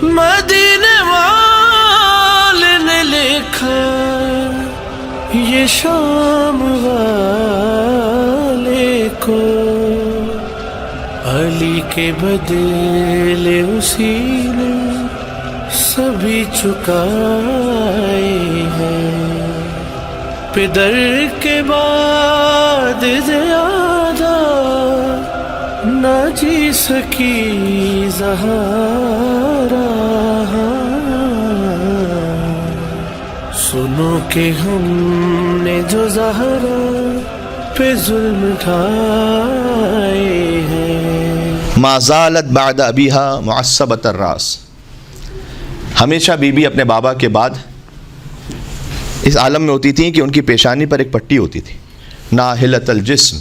مدینے والے نے لکھا یہ شام والے کو علی کے بدلے اسی نے سبھی چکائے ہیں، پدر کے بعد زیادہ نہ جی سکی زہرا، سنو کہ ہم نے جو زہرا پہ ظلم ڈھائے ہیں۔ ما زالت بعد ابیہا معصبۃ الراس، ہمیشہ بی بی اپنے بابا کے بعد اس عالم میں ہوتی تھیں کہ ان کی پیشانی پر ایک پٹی ہوتی تھی، ناہلۃ الجسم،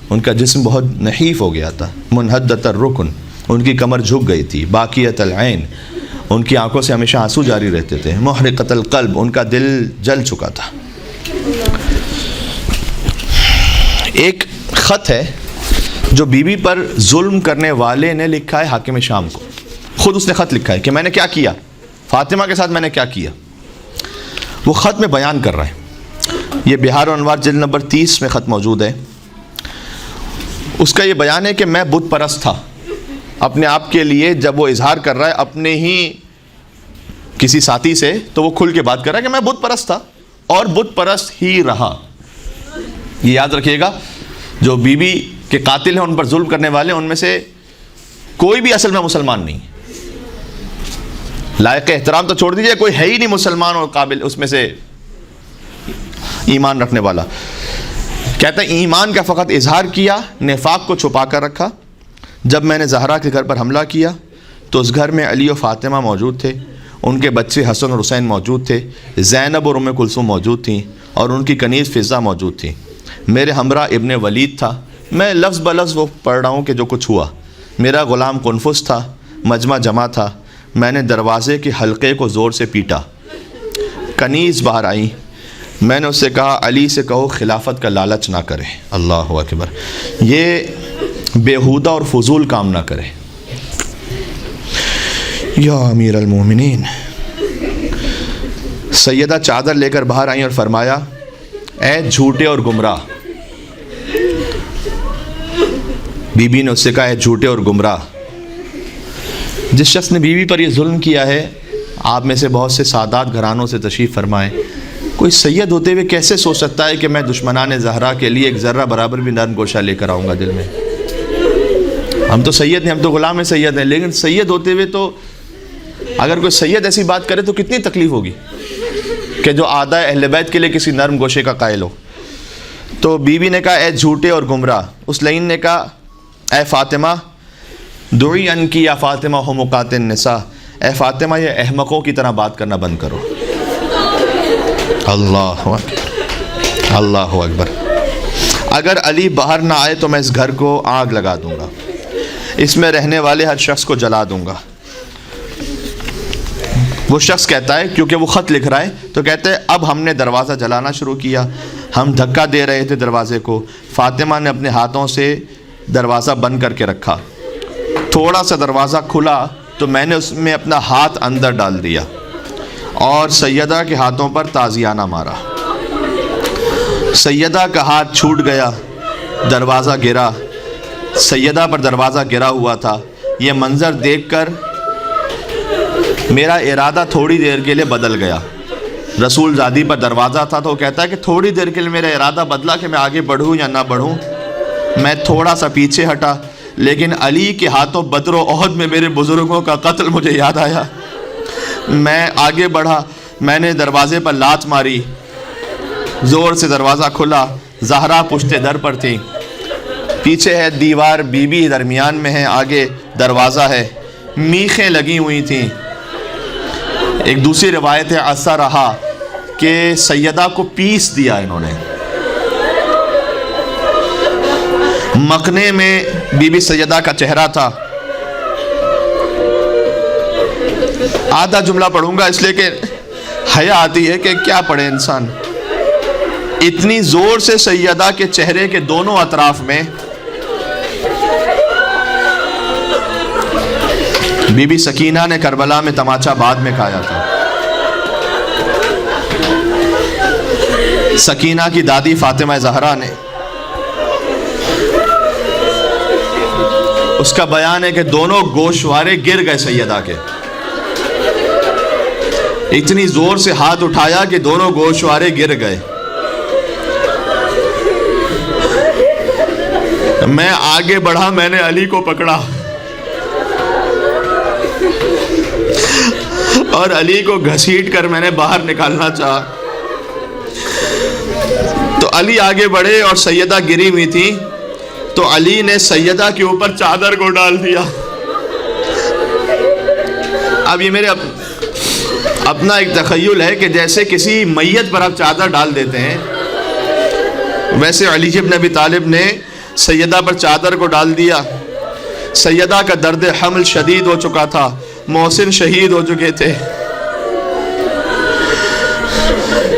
ان کا جسم بہت نحیف ہو گیا تھا، منحدۃ الرکن، ان کی کمر جھک گئی تھی، باقیۃ العین، ان کی آنکھوں سے ہمیشہ آنسو جاری رہتے تھے، محرقۃ القلب، ان کا دل جل چکا تھا۔ ایک خط ہے جو بی بی پر ظلم کرنے والے نے لکھا ہے حاکم شام کو، خود اس نے خط لکھا ہے کہ میں نے کیا کیا، فاطمہ کے ساتھ میں نے کیا کیا، وہ خط میں بیان کر رہا ہے۔ یہ بہار و انوار جلد نمبر 30 میں خط موجود ہے۔ اس کا یہ بیان ہے کہ میں بت پرست تھا، اپنے آپ کے لیے جب وہ اظہار کر رہا ہے اپنے ہی کسی ساتھی سے، تو وہ کھل کے بات کر رہا ہے کہ میں بت پرست تھا اور بت پرست ہی رہا۔ یہ یاد رکھیے گا، جو بی بی کے قاتل ہیں، ان پر ظلم کرنے والے، ان میں سے کوئی بھی اصل میں مسلمان نہیں، لائق احترام تو چھوڑ دیجئے، کوئی ہے ہی نہیں مسلمان اور قابل اس میں سے ایمان رکھنے والا۔ کہتا ہے ایمان کا فقط اظہار کیا، نفاق کو چھپا کر رکھا۔ جب میں نے زہرا کے گھر پر حملہ کیا تو اس گھر میں علی و فاطمہ موجود تھے، ان کے بچے حسن اور حسین موجود تھے، زینب اور ام کلثوم موجود تھیں، اور ان کی کنیز فضہ موجود تھی۔ میرے ہمراہ ابن ولید تھا، میں لفظ بلفظ وہ پڑھ رہا ہوں کہ جو کچھ ہوا۔ میرا غلام قنفس تھا، مجمع جمع تھا، میں نے دروازے کے حلقے کو زور سے پیٹا، کنیز باہر آئی، میں نے اس سے کہا علی سے کہو خلافت کا لالچ نہ کرے، اللہ اکبر، یہ بیہودہ اور فضول کام نہ کرے۔ یا امیر المومنین، سیدہ چادر لے کر باہر آئیں اور فرمایا اے جھوٹے اور گمراہ۔ بی بی نے اس سے کہا اے جھوٹے اور گمراہ۔ جس شخص نے بیوی پر یہ ظلم کیا ہے، آپ میں سے بہت سے سادات گھرانوں سے تشریف فرمائیں، کوئی سید ہوتے ہوئے کیسے سوچ سکتا ہے کہ میں دشمنان زہرا کے لیے ایک ذرہ برابر بھی نرم گوشہ لے کر آؤں گا دل میں؟ ہم تو سید ہیں، ہم تو غلام سید ہیں، لیکن سید ہوتے ہوئے تو اگر کوئی سید ایسی بات کرے تو کتنی تکلیف ہوگی کہ جو آدھا اہل بیت کے لیے کسی نرم گوشے کا قائل ہو۔ تو بی بی نے کہا اے جھوٹے اور گمراہ۔ اس لعین نے کہا اے فاطمہ، دعی انکی یا فاطمہ حمقات النساء، اے فاطمہ یہ احمقوں کی طرح بات کرنا بند کرو۔ اللہ اکبر، اللہ اکبر۔ اگر علی باہر نہ آئے تو میں اس گھر کو آگ لگا دوں گا، اس میں رہنے والے ہر شخص کو جلا دوں گا۔ وہ شخص کہتا ہے، کیونکہ وہ خط لکھ رہا ہے، تو کہتے ہیں اب ہم نے دروازہ جلانا شروع کیا، ہم دھکا دے رہے تھے دروازے کو، فاطمہ نے اپنے ہاتھوں سے دروازہ بند کر کے رکھا، تھوڑا سا دروازہ کھلا تو میں نے اس میں اپنا ہاتھ اندر ڈال دیا اور سیدہ کے ہاتھوں پر تازیانہ مارا۔ سیدہ کا ہاتھ چھوٹ گیا، دروازہ گرا، سیدہ پر دروازہ گرا ہوا تھا۔ یہ منظر دیکھ کر میرا ارادہ تھوڑی دیر کے لیے بدل گیا۔ رسول زادی پر دروازہ تھا تو وہ کہتا ہے کہ تھوڑی دیر کے لیے میرا ارادہ بدلا کہ میں آگے بڑھوں یا نہ بڑھوں۔ میں تھوڑا سا پیچھے ہٹا، لیکن علی کے ہاتھوں بدر و احد میں میرے بزرگوں کا قتل مجھے یاد آیا۔ میں آگے بڑھا، میں نے دروازے پر لات ماری، زور سے دروازہ کھلا، زہرا پشت در پر تھی، پیچھے ہے دیوار، بی بی درمیان میں ہے، آگے دروازہ ہے، میخیں لگی ہوئی تھیں۔ ایک دوسری روایت ہے ایسا رہا کہ سیدہ کو پیس دیا انہوں نے۔ مقنے میں بی بی سیدہ کا چہرہ تھا۔ آدھا جملہ پڑھوں گا اس لیے کہ حیا آتی ہے کہ کیا پڑھے انسان۔ اتنی زور سے سیدہ کے چہرے کے دونوں اطراف میں بی بی سکینہ نے کربلا میں تماچا بعد میں کھایا تھا. سکینہ کی دادی فاطمہ زہرا نے، اس کا بیان ہے کہ دونوں گوشوارے گر گئے سیدہ کے. اتنی زور سے ہاتھ اٹھایا کہ دونوں گوشوارے گر گئے. میں آگے بڑھا، میں نے علی کو پکڑا اور علی کو گھسیٹ کر میں نے باہر نکالنا چاہا. تو علی آگے بڑھے اور سیدہ گری ہوئی تھی، تو علی نے سیدہ کے اوپر چادر کو ڈال دیا. اب یہ میرے اپنا ایک تخیل ہے کہ جیسے کسی میت پر آپ چادر ڈال دیتے ہیں، ویسے علی ابن ابی طالب نے سیدہ پر چادر کو ڈال دیا. سیدہ کا درد حمل شدید ہو چکا تھا، محسن شہید ہو چکے تھے،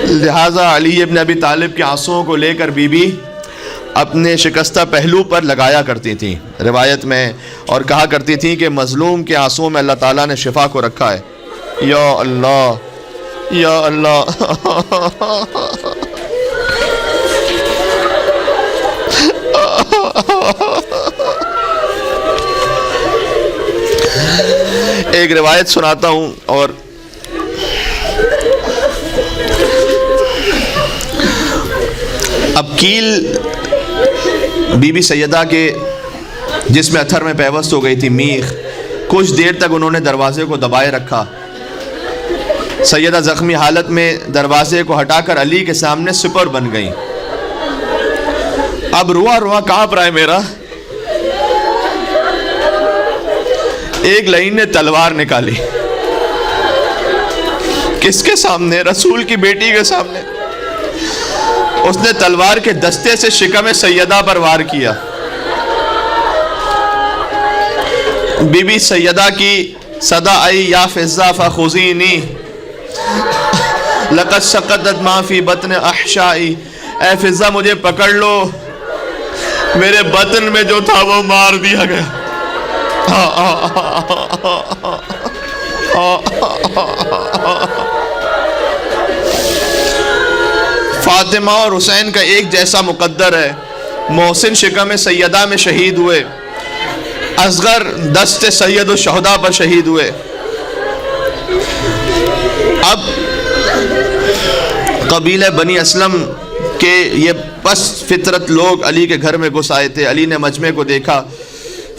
لہٰذا علی ابن ابی طالب کے آنسوؤں کو لے کر بی بی اپنے شکستہ پہلو پر لگایا کرتی تھیں روایت میں، اور کہا کرتی تھیں کہ مظلوم کے آنسوؤں میں اللہ تعالیٰ نے شفا کو رکھا ہے. یا اللہ یا اللہ. ایک روایت سناتا ہوں. اور اب کیل بی بی سیدہ کے جس میں اتھر میں پیوست ہو گئی تھی میخ، کچھ دیر تک انہوں نے دروازے کو دبائے رکھا. سیدہ زخمی حالت میں دروازے کو ہٹا کر علی کے سامنے سپر بن گئیں. اب روا روا کانپ رہا ہے میرا. ایک لائن نے تلوار نکالی. کس کے سامنے؟ رسول کی بیٹی کے سامنے. اس نے تلوار کے دستے سے شکم سیدہ پر وار کیا. بی بی سیدہ کی صدا آئی، یا فضہ فخذینی لقد سقطت ما فی بطن احشائی. اے فضہ مجھے پکڑ لو، میرے بطن میں جو تھا وہ مار دیا گیا. فاطمہ اور حسین کا ایک جیسا مقدر ہے. محسن شکم سیدہ میں شہید ہوئے، اصغر دست سید الشہداء پر شہید ہوئے. اب قبیلہ بنی اسلم کے یہ پس فطرت لوگ علی کے گھر میں گھس آئے تھے. علی نے مجمع کو دیکھا،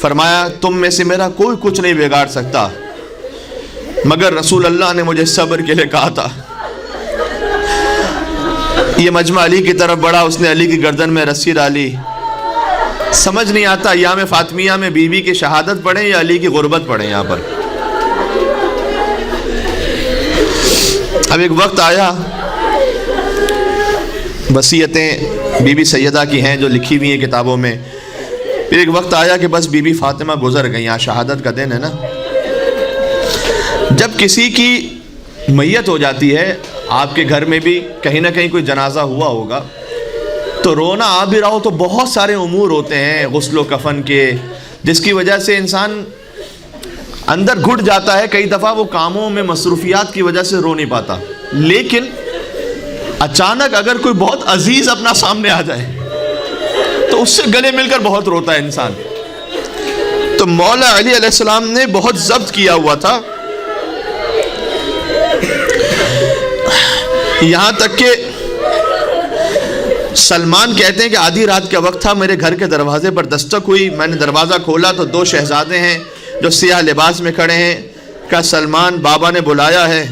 فرمایا تم میں سے میرا کوئی کچھ نہیں بگاڑ سکتا، مگر رسول اللہ نے مجھے صبر کے لیے کہا تھا. یہ مجمع علی کی طرف بڑھا، اس نے علی کی گردن میں رسی ڈالی. سمجھ نہیں آتا ایام فاطمیہ میں بی بی کی شہادت پڑھیں یا علی کی غربت پڑھیں. یہاں پر اب ایک وقت آیا، وصیتیں بی بی سیدہ کی ہیں جو لکھی ہوئی ہیں کتابوں میں. پھر ایک وقت آیا کہ بس بی بی فاطمہ گزر گئیں. آج شہادت کا دن ہے نا. جب کسی کی میت ہو جاتی ہے، آپ کے گھر میں بھی کہیں نہ کہیں کوئی جنازہ ہوا ہوگا، تو رونا آ بھی رہا ہو تو بہت سارے امور ہوتے ہیں غسل و کفن کے، جس کی وجہ سے انسان اندر گھٹ جاتا ہے. کئی دفعہ وہ کاموں میں مصروفیات کی وجہ سے رو نہیں پاتا، لیکن اچانک اگر کوئی بہت عزیز اپنا سامنے آ جائے تو اس سے گلے مل کر بہت روتا ہے انسان. تو مولا علی علیہ السلام نے بہت ضبط کیا ہوا تھا، یہاں تک کہ سلمان کہتے ہیں کہ آدھی رات کا وقت تھا، میرے گھر کے دروازے پر دستک ہوئی. میں نے دروازہ کھولا تو دو شہزادے ہیں جو سیاہ لباس میں کھڑے ہیں. کہا سلمان بابا نے بلایا ہے.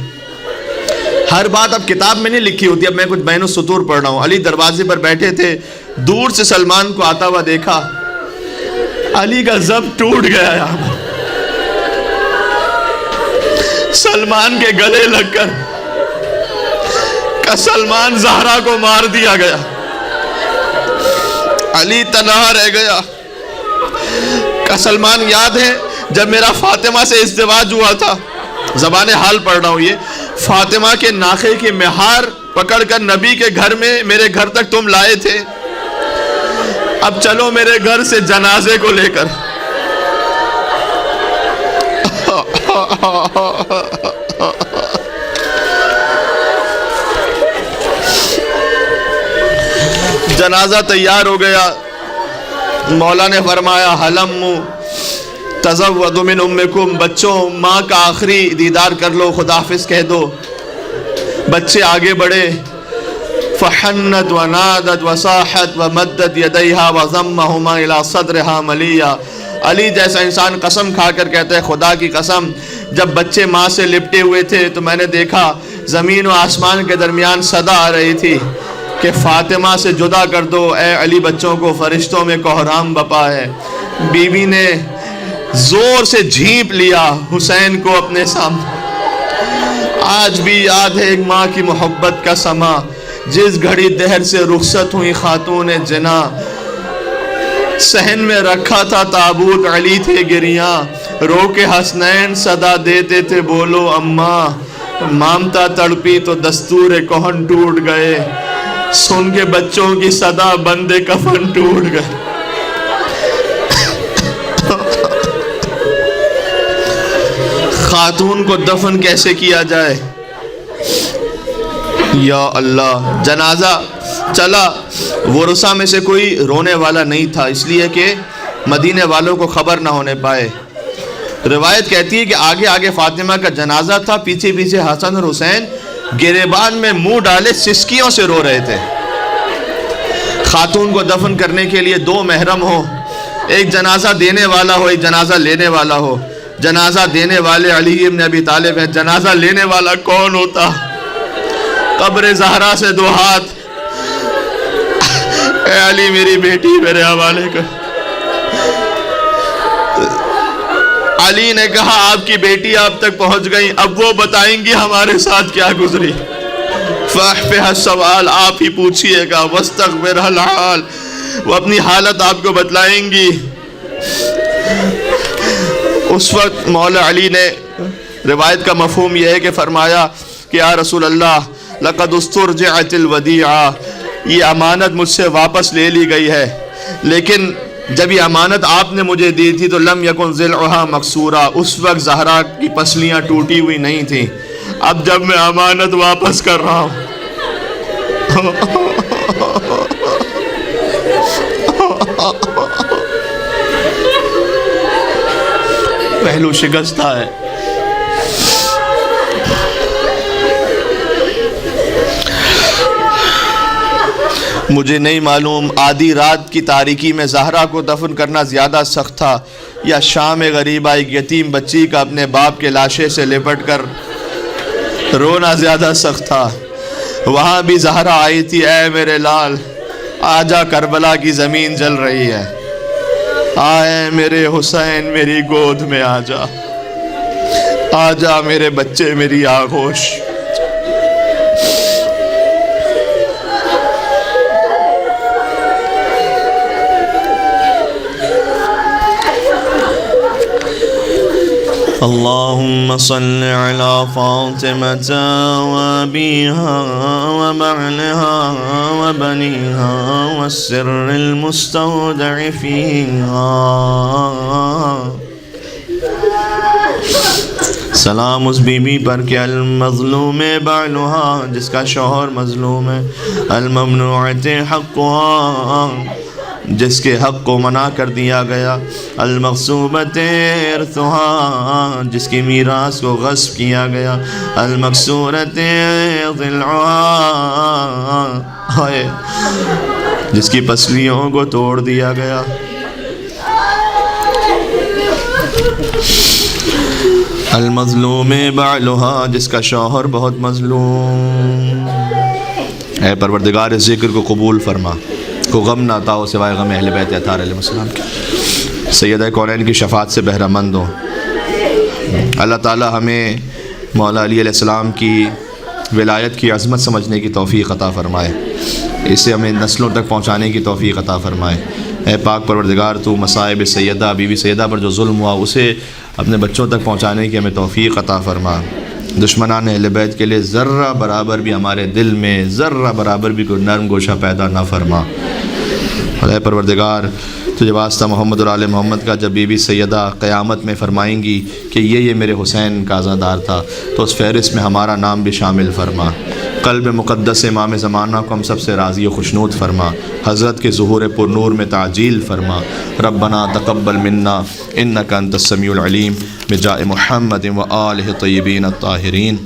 ہر بات اب کتاب میں نہیں لکھی ہوتی، اب میں کچھ بین السطور پڑھ رہا ہوں. علی دروازے پر بیٹھے تھے، دور سے سلمان کو آتا ہوا دیکھا. علی کا ضبط ٹوٹ گیا یہاں پر. سلمان کے گلے لگ کر کہ سلمان زہرا کو مار دیا گیا. علی تنہا رہ گیا. کہ سلمان یاد ہے جب میرا فاطمہ سے ازدواج ہوا تھا، زبان حال پڑھ رہا ہوں، یہ فاطمہ کے ناخے کی مہار پکڑ کر نبی کے گھر میں میرے گھر تک تم لائے تھے. اب چلو میرے گھر سے جنازے کو لے کر. جنازہ تیار ہو گیا، مولا نے فرمایا حلم تزود من امکم، بچوں ماں کا آخری دیدار کر لو، خدا حافظ کہہ دو۔ بچے آگے بڑھے، فحنت ونادت وصاحت ومدت یدیہا وضمہما الی صدرہا ملیا۔ علی جیسا انسان قسم کھا کر کہتا ہے خدا کی قسم، جب بچے ماں سے لپٹے ہوئے تھے تو میں نے دیکھا زمین و آسمان کے درمیان صدا آ رہی تھی کہ فاطمہ سے جدا کر دو اے علی، بچوں کو فرشتوں میں کوہرام بپا ہے۔ بیوی نے زور سے جھینپ لیا حسین کو اپنے سامنے۔ آج بھی یاد ہے ایک ماں کی محبت کا سما، جس گھڑی دہر سے رخصت ہوئی خاتون جنا، صحن میں رکھا تھا تابوت، علی تھے گریاں، رو کے حسنین صدا دیتے تھے بولو اماں، مامتا تڑپی تو دستور کہن ٹوٹ گئے، سن کے بچوں کی صدا بندے کفن ٹوٹ گئے۔ خاتون کو دفن کیسے کیا جائے؟ یا اللہ، جنازہ چلا، ورثہ میں سے کوئی رونے والا نہیں تھا، اس لیے کہ مدینے والوں کو خبر نہ ہونے پائے۔ روایت کہتی ہے کہ آگے آگے فاطمہ کا جنازہ تھا، پیچھے پیچھے حسن اور حسین گریبان میں منہ ڈالے سسکیوں سے رو رہے تھے۔ خاتون کو دفن کرنے کے لیے دو محرم ہو، ایک جنازہ دینے والا ہو، ایک جنازہ لینے والا ہو۔ جنازہ دینے والے علی ابن ابی طالب ہے، جنازہ لینے والا کون ہوتا؟ قبر زہرا سے دو ہاتھ، اے علی میری بیٹی میرے حوالے کر۔ علی نے کہا آپ کی بیٹی آپ تک پہنچ گئی، اب وہ بتائیں گی ہمارے ساتھ کیا گزری۔ فاحفظ السوال، آپ ہی پوچھئے گا، واستغفر الحال، وہ اپنی حالت آپ کو بتلائیں گی۔ اس وقت مولا علی نے، روایت کا مفہوم یہ ہے کہ فرمایا کہ یا رسول اللہ لقد استرجعت الودیعہ، یہ امانت مجھ سے واپس لے لی گئی ہے، لیکن جب یہ امانت آپ نے مجھے دی تھی تو لم یکن ضلعها مکسورا، اس وقت زہرا کی پسلیاں ٹوٹی ہوئی نہیں تھیں، اب جب میں امانت واپس کر رہا ہوں پہلو شکستہ ہے۔ مجھے نہیں معلوم آدھی رات کی تاریکی میں زہرا کو دفن کرنا زیادہ سخت تھا یا شام غریبہ ایک یتیم بچی کا اپنے باپ کے لاشے سے لپٹ کر رونا زیادہ سخت تھا۔ وہاں بھی زہرا آئی تھی، اے میرے لال آجا کربلا کی زمین جل رہی ہے، آئے میرے حسین میری گود میں آجا، آجا میرے بچے میری آغوش۔ اللهم صل على فاطمة وأبيها وبعلها وبنيها والسر المستودع فيها، سلام اس بی بی پر کہ المظلوم بعلها، جس کا شوہر مظلوم ہے، الممنوعۃ حقها، جس کے حق کو منع کر دیا گیا، المغصوبۃ ارثها، جس کی میراث کو غصب کیا گیا، المکسورۃ ضلعها، جس کی پسلیوں کو توڑ دیا گیا۔ المظلوم بعلها، جس کا شوہر بہت مظلوم۔ اے پروردگار اس ذکر کو قبول فرما، کو غم نہ عطا ہو سوائے غم اہل بیت اطہار علیہ السلام کے، سیدہ کونین کی شفاعت سے بہرہ مند ہو۔ اللہ تعالی ہمیں مولا علی علیہ السلام کی ولایت کی عظمت سمجھنے کی توفیق عطا فرمائے، اسے ہمیں نسلوں تک پہنچانے کی توفیق عطا فرمائے۔ اے پاک پروردگار تو مصائب سیدہ بی بی سیدہ پر جو ظلم ہوا اسے اپنے بچوں تک پہنچانے کی ہمیں توفیق عطا فرما۔ دشمنان اہل بیت کے لیے ذرہ برابر بھی ہمارے دل میں ذرہ برابر بھی کوئی نرم گوشہ پیدا نہ فرما۔ اے پروردگار تجھے واسطہ محمد اور آل محمد کا، جب بی بی سیدہ قیامت میں فرمائیں گی کہ یہ میرے حسین کا عزادار تھا، تو اس فہرست میں ہمارا نام بھی شامل فرما۔ قلب مقدس امام زمانہ کو ہم سب سے راضی و خوشنود فرما، حضرت کے ظہور پر نور میں تعجیل فرما۔ ربنا تقبل منا انک انت السمیع العلیم بجاہ محمد و آلہ الطیبین الطاہرین۔